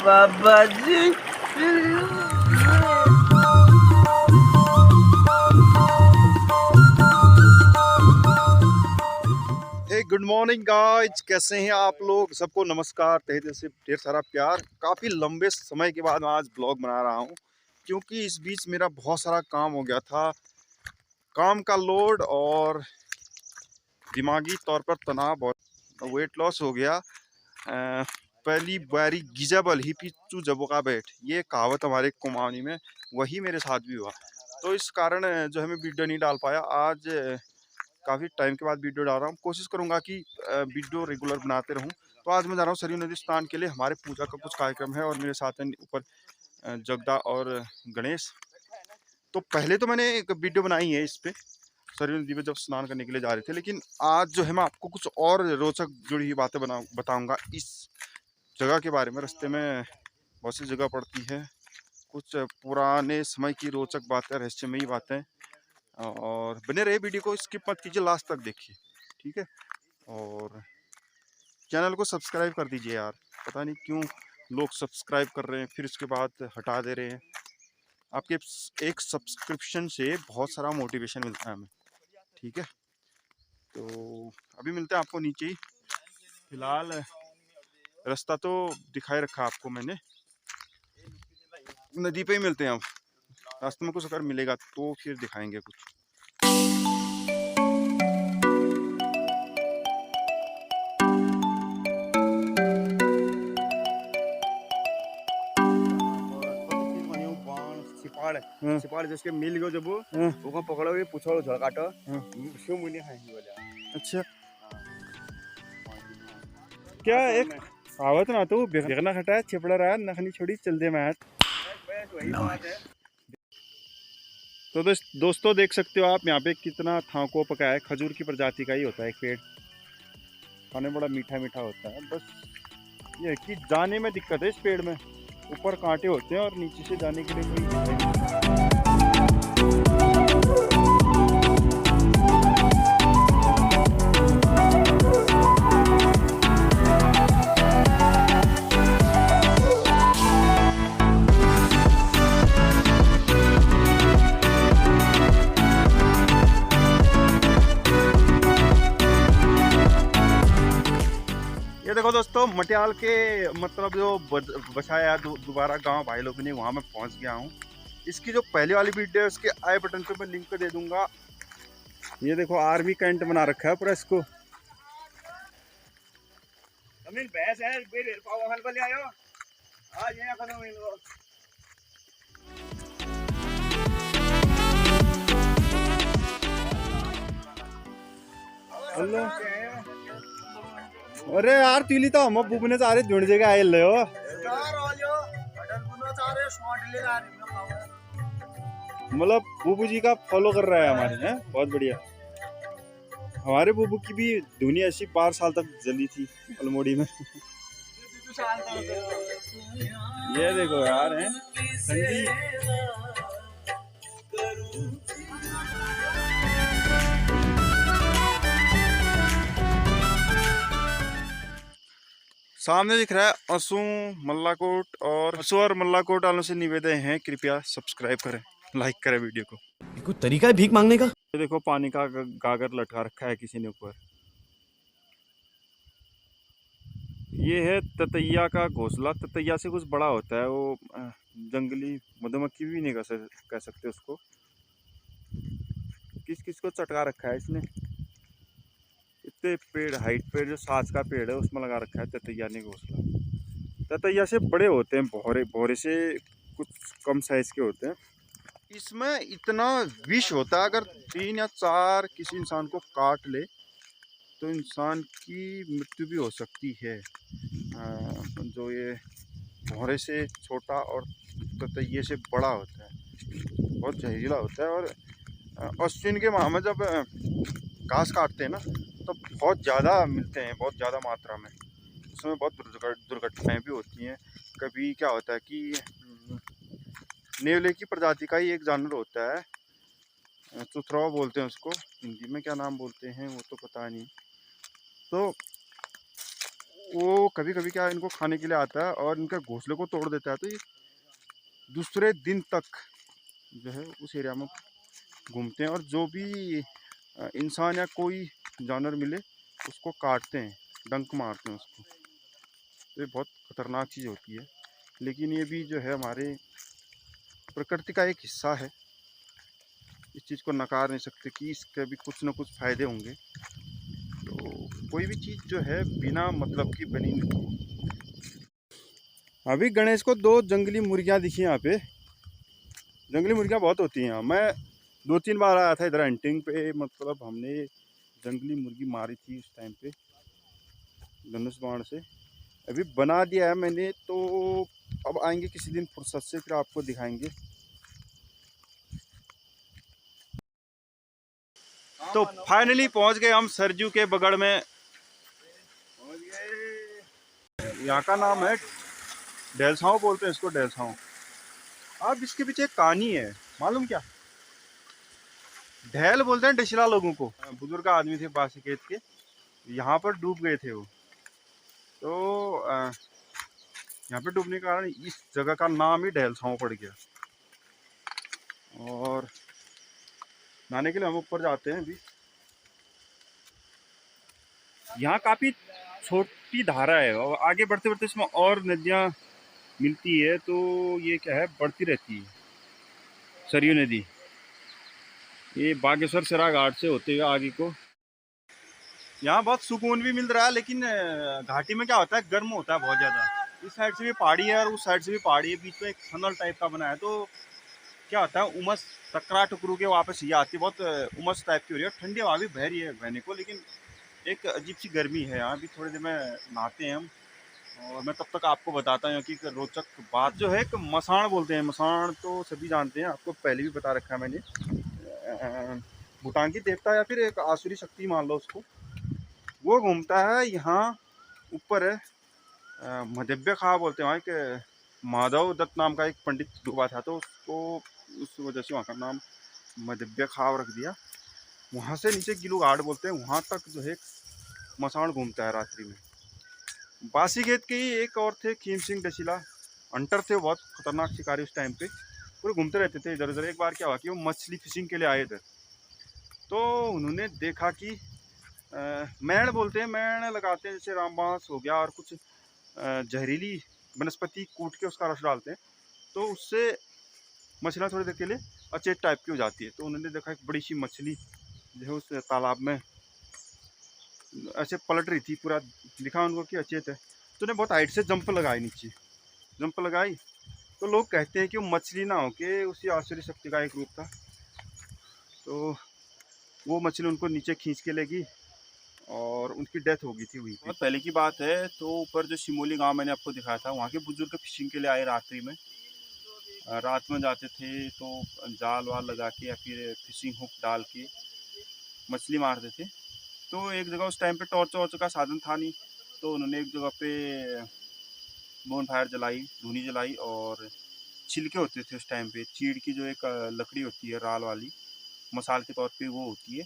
बाबा जी। हे good morning guys, कैसे हैं आप लोग? सबको नमस्कार, तहे दिल से ढेर सारा प्यार। काफ़ी लंबे समय के बाद मैं आज ब्लॉग बना रहा हूं, क्योंकि इस बीच मेरा बहुत सारा काम हो गया था। काम का लोड और दिमागी तौर पर तनाव, बहुत वेट लॉस हो गया। पहली बारी गिजाबल ही पिचू जबो का बैठ, ये कहावत हमारे कुमाऊनी में, वही मेरे साथ भी हुआ। तो इस कारण जो है मैं वीडियो नहीं डाल पाया। आज काफ़ी टाइम के बाद वीडियो डाल रहा हूँ। कोशिश करूँगा कि वीडियो रेगुलर बनाते रहूँ। तो आज मैं जा रहा हूँ सरयू नदी स्नान के लिए। हमारे पूजा का कुछ कार्यक्रम है और मेरे साथ हैं ऊपर जगदा और गणेश। तो पहले तो मैंने एक वीडियो बनाई है इस पे, सरयू नदी में जब स्नान करने के लिए जा रहे थे। लेकिन आज जो है मैं आपको कुछ और रोचक जुड़ी हुई बातें बताऊँगा इस जगह के बारे में। रास्ते में बहुत सी जगह पड़ती है, कुछ पुराने समय की रोचक बातें, रहस्यमयी बातें। और बने रहे वीडियो को, स्किप मत कीजिए, लास्ट तक देखिए, ठीक है। और चैनल को सब्सक्राइब कर दीजिए यार, पता नहीं क्यों लोग सब्सक्राइब कर रहे हैं फिर उसके बाद हटा दे रहे हैं। आपके एक सब्सक्रिप्शन से बहुत सारा मोटिवेशन मिलता है हमें, ठीक है। तो अभी मिलते हैं आपको नीचे ही। फिलहाल रास्ता तो दिखाई रखा आपको मैंने, नदी पे ही मिलते हैं। अब रास्ते में कुछ अगर मिलेगा तो फिर दिखाएंगे कुछ। हाँ। सिपाड़ जिसके मिल गयो जब हाँ। वो पकड़ो, ये पूछो झड़ काटो हाँ। क्यों मुझे खाएंगे बोले। अच्छा, क्या एक आवत ना तो बेगना खटा छिपड़ा रहा नखनी छोड़ी चल दे मैच। वही बात है। तो दोस्तों देख सकते हो आप यहाँ पे कितना थांको पका है। खजूर की प्रजाति का ही होता है एक पेड़, खाने बड़ा मीठा मीठा होता है। बस ये है कि जाने में दिक्कत है इस पेड़ में, ऊपर कांटे होते हैं और नीचे से जाने के लिए कोई। ये देखो दोस्तों, मटियाल के मतलब जो बसाया दोबारा गांव भाई लोग ने, वहां मैं पहुंच गया हूं। इसकी जो पहले वाली वीडियो है उसके आई बटन पे मैं लिंक दे दूंगा। ये देखो आर्मी कैंट बना रखा है पूरा इसको। जमीन भैंस है बेर पाव हल बले आयो आज ये खनो मिलो। हेलो, अरे यार तीली तो हम बुबने सारे जुड़ जगह आए ले हो। मतलब बुबू जी का फॉलो कर रहा है हमारे, हैं बहुत बढ़िया। हमारे बुबू की भी दुनिया ऐसी 12 साल तक जली थी अल्मोड़ी में। ये देखो यार, हैं संगी। सामने दिख रहा है असू मल्लाकोट, और असू और मल्लाकोट वालों से निवेदन है कृपया सब्सक्राइब करें, लाइक करें वीडियो को। कोई तरीका है भीख मांगने का? ये देखो पानी का गागर लटका रखा है किसी ने ऊपर। ये है ततैया का घोंसला। ततैया से कुछ बड़ा होता है वो, जंगली मधुमक्खी भी नहीं कह सकते उसको। किस किस को चटका रखा है इसने। इतने पेड़, हाइट पेड़ जो साज का पेड़ है उसमें लगा रखा है ततैया ने घोंसला। ततैया से बड़े होते हैं, भौरे भौरे से कुछ कम साइज के होते हैं। इसमें इतना विष होता है, अगर 3 या 4 किसी इंसान को काट ले तो इंसान की मृत्यु भी हो सकती है। जो ये भौरे से छोटा और ततैये से बड़ा होता है, बहुत जहरीला होता है। और अश्विन के माह में जब घास काटते हैं ना तो बहुत ज़्यादा मिलते हैं, बहुत ज़्यादा मात्रा में। उसमें बहुत दुर्घटनाएँ भी होती हैं। कभी क्या होता है कि नेवले की प्रजाति का ही एक जानवर होता है, चुथरवा बोलते हैं उसको, हिंदी में क्या नाम बोलते हैं वो तो पता नहीं। तो वो कभी कभी क्या इनको खाने के लिए आता है और इनके घोंसले को तोड़ देता है, तो ये दूसरे दिन तक जो है उस एरिया में घूमते हैं और जो भी इंसान या कोई जानवर मिले उसको काटते हैं, डंक मारते हैं उसको। तो ये बहुत खतरनाक चीज़ होती है, लेकिन ये भी जो है हमारे प्रकृति का एक हिस्सा है। इस चीज़ को नकार नहीं सकते कि इसके भी कुछ ना कुछ फ़ायदे होंगे। तो कोई भी चीज़ जो है बिना मतलब की बनी नहीं। अभी गणेश को 2 जंगली मुर्गियाँ दिखी यहाँ पे। जंगली मुर्गियाँ बहुत होती हैं यहाँ। मैं 2-3 बार आया था इधर हंटिंग पे, मतलब हमने जंगली मुर्गी मारी थी उस टाइम पे धनुष बाण से। अभी बना दिया है मैंने, तो अब आएंगे किसी दिन फुर्सत से, फिर आपको दिखाएंगे। तो फाइनली पहुंच गए हम सरजू के बगड़ में। पहुंच गए। यहाँ का नाम है डेलसाओ, बोलते हैं इसको डेलसाओ। अब इसके पीछे एक कहानी है, मालूम क्या? ढैल बोलते हैं डशिला लोगों को। बुजुर्ग आदमी थे बासीखेत के, यहाँ पर डूब गए थे वो। तो यहाँ पे डूबने के कारण इस जगह का नाम ही डेलसाओ पड़ गया। और नहाने के लिए हम ऊपर जाते हैं अभी। यहाँ काफ़ी छोटी धारा है और आगे बढ़ते बढ़ते इसमें और नदियाँ मिलती है, तो ये क्या है, बढ़ती रहती है सरयू नदी। ये बागेश्वर सिरा घाट से होते हुए आगे को। यहाँ बहुत सुकून भी मिल रहा है, लेकिन घाटी में क्या होता है, गर्म होता है बहुत ज़्यादा। इस साइड से भी पहाड़ी है और उस साइड से भी पहाड़ी है, बीच में एक फनल टाइप का बना है। तो क्या होता है, उमस टकरा टकरू के वापस ये आती है, बहुत उमस टाइप की हो रही है। ठंडी हवा भी बह रही है बहने को, लेकिन एक अजीब सी गर्मी है यहाँ। अभी थोड़ी देर में नहाते हैं हम और मैं तब तक आपको बताता हूँ कि एक रोचक बात जो है, एक मसाण बोलते हैं। मसाण तो सभी जानते हैं, आपको पहले भी बता रखा है मैंने। भूटान की देवता या फिर एक आसुरी शक्ति मान लो उसको। वो घूमता है यहाँ ऊपर है। मध्यव्य खा बोलते हैं। वहाँ एक माधव दत्त नाम का एक पंडित डूबा था, तो उसको उस वजह से वहाँ का नाम मध्यव्य खाव रख दिया। वहाँ से नीचे गिलू घाट बोलते हैं, वहाँ तक जो है मसाण घूमता है रात्रि में। बासीखेत के ही एक और थे, खीम सिंह डशीला, अंटर थे, बहुत खतरनाक शिकारी उस टाइम पे। पूरे घूमते रहते थे इधर उधर। एक बार क्या हुआ कि वो मछली फिशिंग के लिए आए थे, तो उन्होंने देखा कि मैण बोलते हैं, मैण लगाते हैं, जैसे रामबांस हो गया और कुछ जहरीली वनस्पति कूट के उसका रस डालते हैं, तो उससे मछलियाँ थोड़ी देर के लिए अचेत टाइप की हो जाती है। तो उन्होंने देखा एक बड़ी सी मछली जो है उस तालाब में ऐसे पलट रही थी, पूरा दिखा उनको कि अचेत है। तो उन्हें बहुत हाइट से जंप लगाई, नीचे जंप लगाई। तो लोग कहते हैं कि वो मछली ना हो के उसी आसुरी शक्ति का एक रूप था। तो वो मछली उनको नीचे खींच के लेगी और उनकी डेथ हो गई थी वहीं पे। बहुत पहले की बात है। तो ऊपर जो शिमोली गांव मैंने आपको दिखाया था, वहाँ के बुजुर्ग फिशिंग के लिए आए रात्रि में। रात में जाते थे तो जाल वाल लगा के या फिर फिशिंग हुक डाल के मछली मारते थे। तो एक जगह उस टाइम पे टॉर्च वॉर्च का साधन था नहीं, तो उन्होंने एक जगह पे बोन फायर जलाई, धूनी जलाई, और छिलके होते थे उस टाइम पे, चीड़ की जो एक लकड़ी होती है राल वाली, मसाल के तौर पे वो होती है।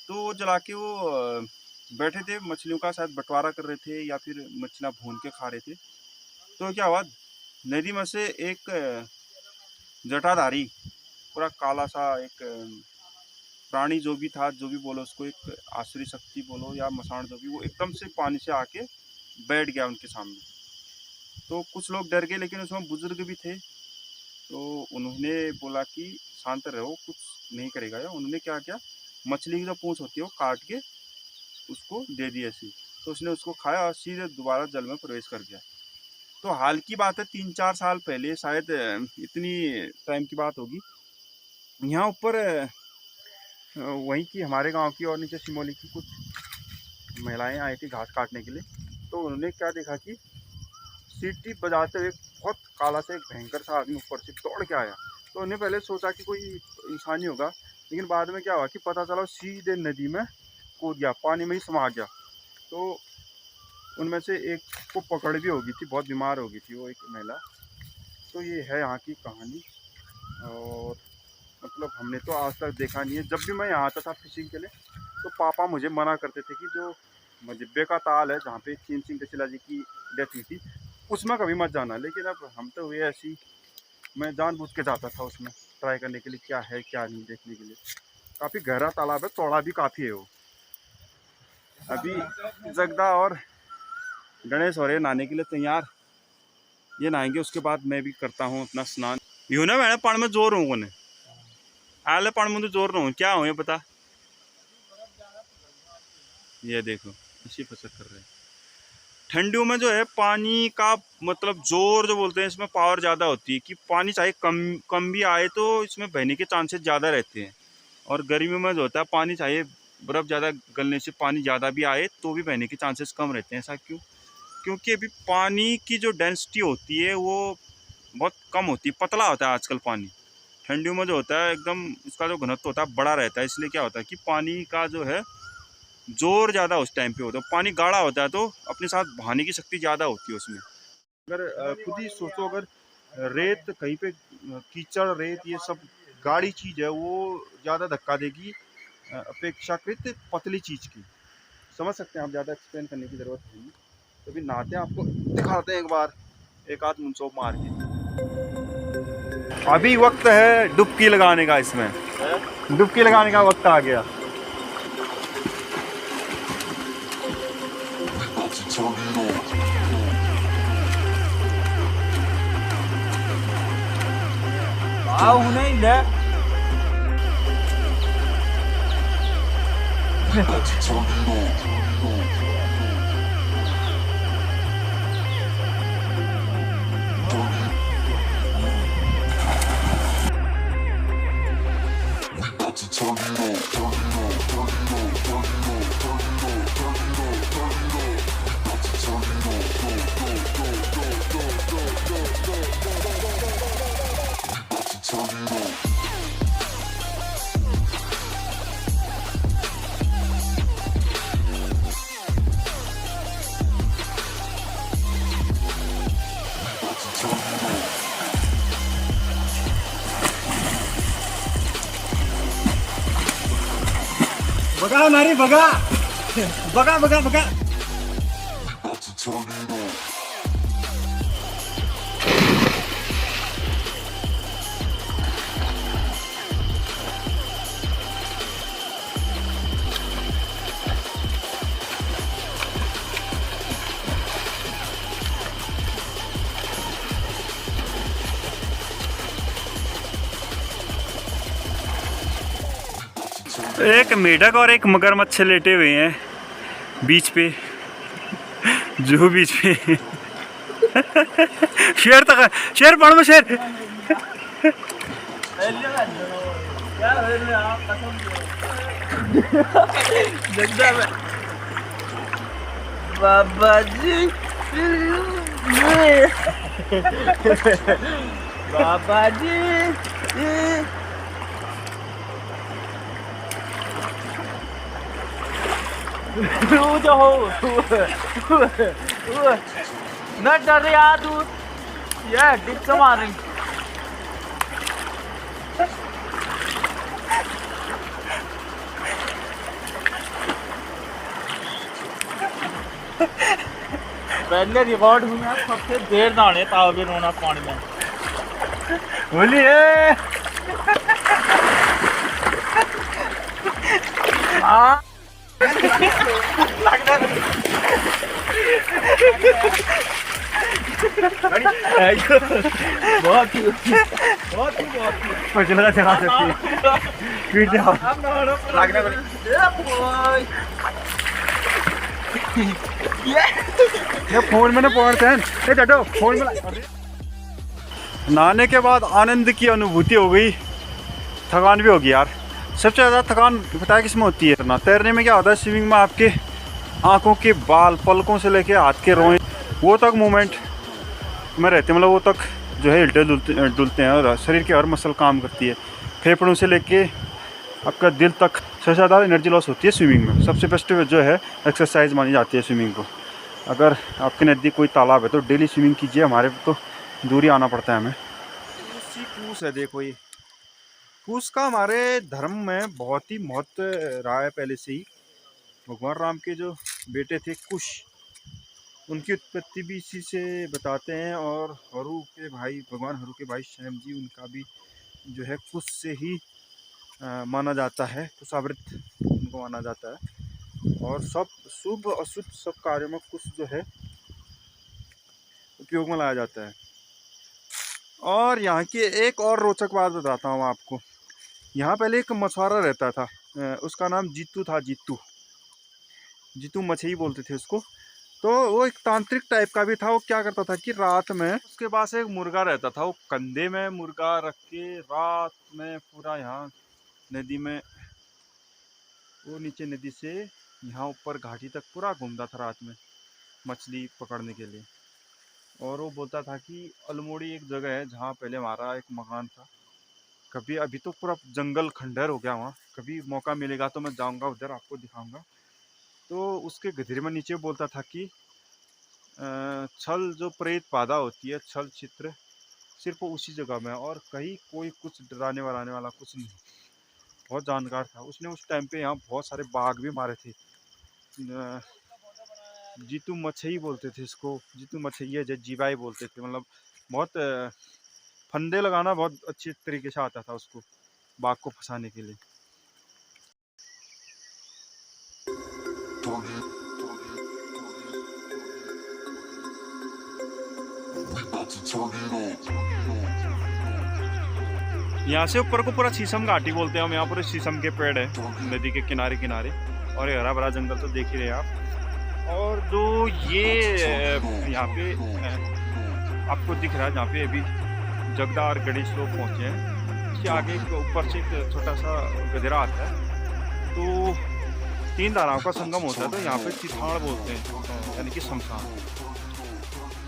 तो वो जला के वो बैठे थे, मछलियों का शायद बंटवारा कर रहे थे या फिर मछलियाँ भून के खा रहे थे। तो क्या हुआ, नदी में से एक जटाधारी, पूरा काला सा एक प्राणी जो भी था, जो भी बोलो उसको, एक आसुरी शक्ति बोलो या मसाण जो भी, वो एकदम से पानी से आके बैठ गया उनके सामने। तो कुछ लोग डर गए, लेकिन उसमें बुजुर्ग भी थे, तो उन्होंने बोला कि शांत रहो, कुछ नहीं करेगा। या उन्होंने क्या किया, मछली की जो पूंछ होती है वो काट के उसको दे दी ऐसी। तो उसने उसको खाया और सीधे दोबारा जल में प्रवेश कर गया। तो हाल की बात है, 3-4 साल पहले शायद, इतनी टाइम की बात होगी। यहाँ ऊपर वहीं की हमारे गांव की और नीचे सिमोली की कुछ महिलाएं आई थी घास काटने के लिए। तो उन्होंने क्या देखा कि सीटी बजाते हुए बहुत काला सा एक भयंकर सा आदमी ऊपर से दौड़ के आया। तो उन्हें पहले सोचा कि कोई इंसान ही होगा, लेकिन बाद में क्या हुआ कि पता चला सीधे नदी में कूद गया, पानी में ही समा गया। तो उनमें से एक को पकड़ भी हो गई थी, बहुत बीमार हो गई थी वो एक महिला। तो ये है यहाँ की कहानी। और मतलब हमने तो आज तक देखा नहीं है। जब भी मैं यहाँ आता था फिशिंग के लिए, तो पापा मुझे मना करते थे कि जो मजिब्बे का ताल है जहाँ पे खीम सिंह दशीला जी की डेथ हुई थी, उसमें कभी मत जाना। लेकिन अब हम तो हुए ऐसी, मैं जानबूझ के जाता था उसमें ट्राई करने के लिए क्या है क्या नहीं देखने के लिए। काफ़ी गहरा तालाब है, चौड़ा भी काफ़ी है वो। अभी जगदा और गणेश हो रहे नहाने के लिए तैयार, ये नहाएंगे, उसके बाद मैं भी करता हूँ अपना स्नान। यूँ ना मैंने पानी में जोर हूँ कोने आले पानी में तो जोर रहा हूँ क्या हो ये पता। ये देखो इसी फसर कर रहे हैं। ठंडियों में जो है पानी का मतलब जोर जो बोलते हैं, इसमें पावर ज़्यादा होती है कि पानी चाहे कम कम भी आए तो इसमें बहने के चांसेस ज़्यादा रहते हैं। और गर्मियों में जो होता है पानी चाहे बर्फ़ ज़्यादा गलने से पानी ज़्यादा भी आए तो भी बहने के चांसेस कम रहते हैं। ऐसा क्यों? क्योंकि अभी पानी की जो डेंसिटी होती है वो बहुत कम होती है, पतला होता है आजकल पानी। ठंडियों में जो होता है एकदम उसका जो घनत्व होता है बड़ा रहता है, इसलिए क्या होता है कि पानी का जो है जोर ज़्यादा उस टाइम पे होता है। पानी गाढ़ा होता है तो अपने साथ बहाने की शक्ति ज़्यादा होती है उसमें। अगर खुद ही सोचो, अगर रेत कहीं पे कीचड़ रेत ये सब गाढ़ी चीज़ है वो ज़्यादा धक्का देगी अपेक्षाकृत पतली चीज़ की। समझ सकते हैं आप, ज़्यादा एक्सप्लेन करने की ज़रूरत नहीं। तो अभी नहाते हैं, आपको दिखाते हैं एक बार एक आध मुंसोब मार के। अभी वक्त है डुबकी लगाने का, इसमें डुबकी लगाने का वक्त आ गया। बघा नारी बघा बघा बघा बघा। एक मेढक और एक मगरमच्छ लेटे हुए हैं बीच पे, जूहू बीच पे। शेर तक, शेर पढ़ में शेर। बाबा जी बाबा जी जो हो न डर यार तू ये डिप से मारेंगे। पहले रिकॉर्ड हुई है सबसे देर नहाने तावे रोना पानी में बोलिए। हाँ बहुत ही चला चला सकती है स्पीड से ये फोन में ना पकड़ते हैं, ये चटो फोन में। नहाने के बाद आनंद की अनुभूति हो गई, थकान भी होगी यार। सबसे ज़्यादा थकान पता है किसमें होती है ना, तैरने में क्या होता है, स्विमिंग में आपके आँखों के बाल पलकों से लेके हाथ के रोए वो तक मूवमेंट में रहते हैं, मतलब वो तक जो है हिलते डुलते हैं और शरीर की हर मसल काम करती है। फेफड़ों से लेके आपका दिल तक सबसे ज़्यादा एनर्जी लॉस होती है स्विमिंग में। सबसे बेस्ट जो है एक्सरसाइज मानी जाती है स्विमिंग को। अगर आपके नज़दीक कोई तालाब है तो डेली स्विमिंग कीजिए, हमारे तो दूर ही आना पड़ता है हमें। पूस है, देखो ये पूस का हमारे धर्म में बहुत ही महत्व रहा है पहले से ही। भगवान राम के जो बेटे थे कुश, उनकी उत्पत्ति भी इसी से बताते हैं। और हरु के भाई, भगवान हरु के भाई श्याम जी, उनका भी जो है कुश से ही माना जाता है, कुशावृत उनको माना जाता है। और सब शुभ अशुभ सब कार्यों में कुश जो है उपयोग में लाया जाता है। और यहाँ की एक और रोचक बात बताता हूँ आपको। यहाँ पहले एक मछुआरा रहता था, उसका नाम जीतू था। जीतू मछली बोलते थे उसको। तो वो एक तांत्रिक टाइप का भी था। वो क्या करता था कि रात में उसके पास एक मुर्गा रहता था। वो कंधे में मुर्गा रख के रात में पूरा यहाँ नदी में, वो नीचे नदी से यहाँ ऊपर घाटी तक पूरा घूमता था रात में मछली पकड़ने के लिए। और वो बोलता था कि अल्मोड़ी एक जगह है जहाँ पहले हमारा एक मकान था। कभी, अभी तो पूरा जंगल खंडहर हो गया वहाँ, कभी मौका मिलेगा तो मैं जाऊँगा उधर, आपको दिखाऊँगा। तो उसके गधेरे में नीचे बोलता था कि छल जो प्रेत बाधा होती है, छल चित्र सिर्फ उसी जगह में, और कहीं कोई कुछ डराने वराने वाला कुछ नहीं। बहुत जानकार था। उसने उस टाइम पे यहाँ बहुत सारे बाघ भी मारे थे। जीतू मछई बोलते थे इसको, जीतू मछैया जीवाई बोलते थे। मतलब बहुत फंदे लगाना बहुत अच्छी तरीके से आता था उसको, बाघ को फंसाने के लिए। यहाँ से ऊपर को पूरा शीशम घाटी बोलते हैं हम। यहाँ पर शीशम के पेड़ है नदी के किनारे किनारे, और ये हरा भरा जंगल तो देख ही रहे आप। और जो ये यहाँ पे आपको दिख रहा है, जहाँ पे अभी जगदा और गणेश लोग पहुँचे हैं, इसके आगे ऊपर से एक छोटा सा गधेरा आता है। तो 3 धाराओं का संगम होता है। तो यहाँ पे चिथाड़ बोलते हैं, यानी कि शमशान।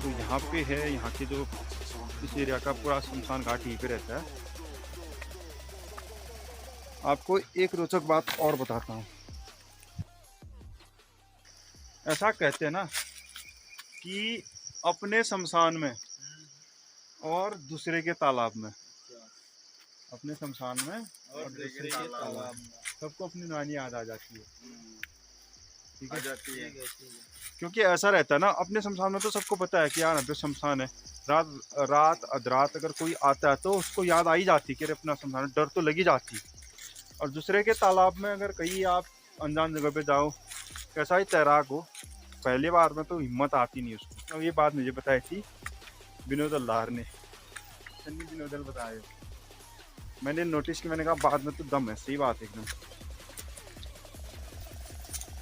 तो यहाँ पे है, यहाँ के जो इस एरिया का पूरा शमशान घाट यहीं पे रहता है। आपको एक रोचक बात और बताता हूँ। ऐसा कहते हैं ना कि अपने शमशान में और दूसरे के तालाब में, अपने शमशान में और दूसरे के तालाब में सबको अपनी नानी याद आ जाती है। ठीक है, क्योंकि ऐसा रहता है ना, अपने शमशान में तो सबको पता है कि यार अभी शमशान है। रात अधरात अगर कोई आता है तो उसको याद आ ही जाती कि अरे अपना शमशान है, डर तो लगी जाती। और दूसरे के तालाब में अगर कहीं आप अनजान जगह पे जाओ, कैसा ही तैराक हो, पहली बार में तो हिम्मत आती नहीं उसको। तो ये बात मुझे बताई थी विनोद अल्लाहर ने, सन्नी विनोदल बताए। मैंने नोटिस की, मैंने कहा बाद में तो दम है। सही बात एकदम।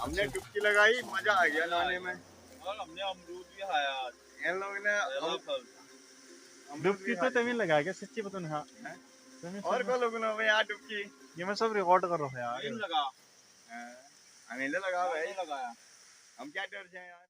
हमने डुबकी लगाई, मजा आ गया नहाने में। और हमने अमरूद भी खाया आज। इन लोगों ने डुबकी तो तभी लगाया क्या, सच्ची बता ना। और को लोगों ने यहाँ डुबकी, ये मैं सब रिकॉर्ड कर रहा हूँ यार। नहीं लगा, हमें लगा भाई, लगाया। हम क्या डर जाए यार।